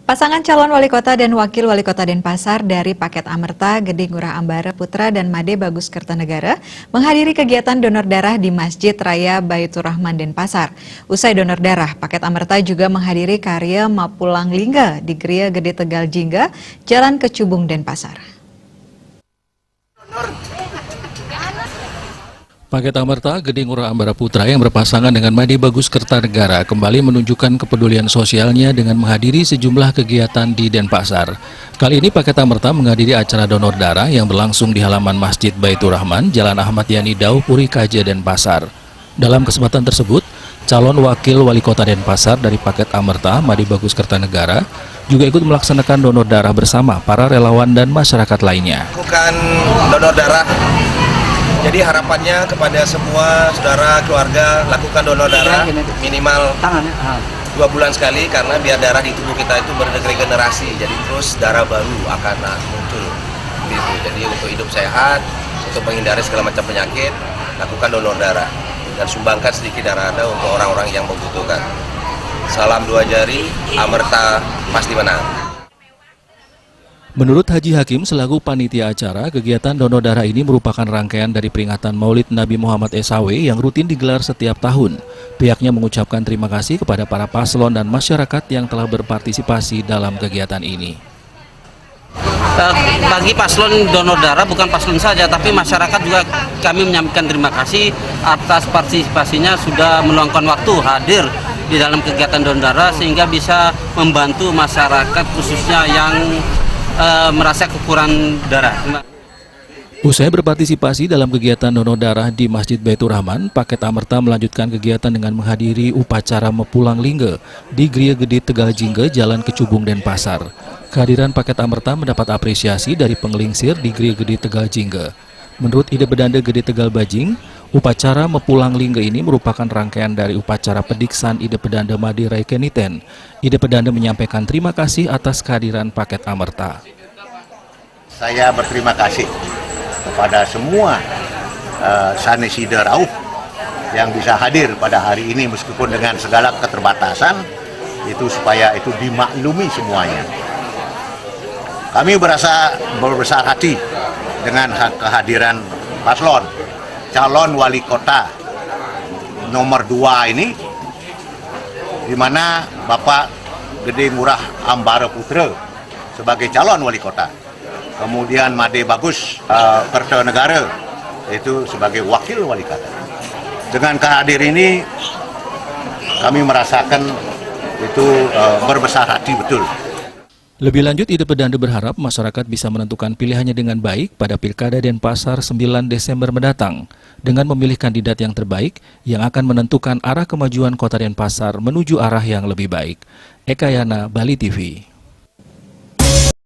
Pasangan calon wali kota dan wakil wali kota Denpasar dari Paket Amerta, Gede Ngurah Ambara Putra dan Made Bagus Kertanegara menghadiri kegiatan donor darah di Masjid Raya Baitur Rahman Denpasar. Usai donor darah, Paket Amerta juga menghadiri karya Mapulang Lingga di Geria Gede Tegal Jingga, Jalan Kecubung Denpasar. Paket Amerta Gede Ngurah Ambara Putra yang berpasangan dengan Made Bagus Kertanegara kembali menunjukkan kepedulian sosialnya dengan menghadiri sejumlah kegiatan di Denpasar. Kali ini Paket Amerta menghadiri acara donor darah yang berlangsung di halaman Masjid Baitur Rahman, Jalan Ahmad Yani Daud, Puri Kaja, Denpasar. Dalam kesempatan tersebut, calon wakil wali kota Denpasar dari Paket Amerta, Made Bagus Kertanegara, juga ikut melaksanakan donor darah bersama para relawan dan masyarakat lainnya. Bukan donor darah. Jadi harapannya kepada semua saudara, keluarga, lakukan donor darah minimal 2 bulan sekali, karena biar darah di tubuh kita itu berregenerasi, jadi terus darah baru akan muncul. Gitu. Jadi untuk hidup sehat, untuk menghindari segala macam penyakit, lakukan donor darah dan sumbangkan sedikit darah Anda untuk orang-orang yang membutuhkan. Salam 2 jari, Amerta pasti menang. Menurut Haji Hakim selaku panitia acara, kegiatan donor darah ini merupakan rangkaian dari peringatan Maulid Nabi Muhammad SAW yang rutin digelar setiap tahun. Pihaknya mengucapkan terima kasih kepada para paslon dan masyarakat yang telah berpartisipasi dalam kegiatan ini. Bagi paslon donor darah, bukan paslon saja, tapi masyarakat juga kami menyampaikan terima kasih atas partisipasinya, sudah meluangkan waktu hadir di dalam kegiatan donor darah sehingga bisa membantu masyarakat khususnya yang merasa kekurangan darah. Usai berpartisipasi dalam kegiatan donor darah di Masjid Baitur Rahman, Paket Amerta melanjutkan kegiatan dengan menghadiri upacara Mapulang Lingga di Geria Gede Tegal Jingga, Jalan Kecubung, Denpasar. Kehadiran Paket Amerta mendapat apresiasi dari pengelingsir di Geria Gede Tegal Jingga. Menurut Ide Bedanda Gede Tegal Bajing, upacara Mapulang Lingga ini merupakan rangkaian dari upacara pediksan Ide Bedanda Made Rai Keniten. Ide Bedanda menyampaikan terima kasih atas kehadiran Paket Amerta. Saya berterima kasih kepada semua sanesida Rauf yang bisa hadir pada hari ini meskipun dengan segala keterbatasan, itu supaya itu dimaklumi semuanya. Kami berbesar hati dengan kehadiran paslon calon wali kota nomor 2 ini, di mana Bapak Gede Ngurah Ambara Putra sebagai calon wali kota, kemudian Made Bagus Kertanegara itu sebagai wakil wali kota. Dengan kehadir ini kami merasakan itu berbesar hati betul. Lebih lanjut, Ide Bedanda berharap masyarakat bisa menentukan pilihannya dengan baik pada Pilkada Denpasar 9 Desember mendatang dengan memilih kandidat yang terbaik yang akan menentukan arah kemajuan Kota Denpasar menuju arah yang lebih baik. Eka Yana, Bali TV.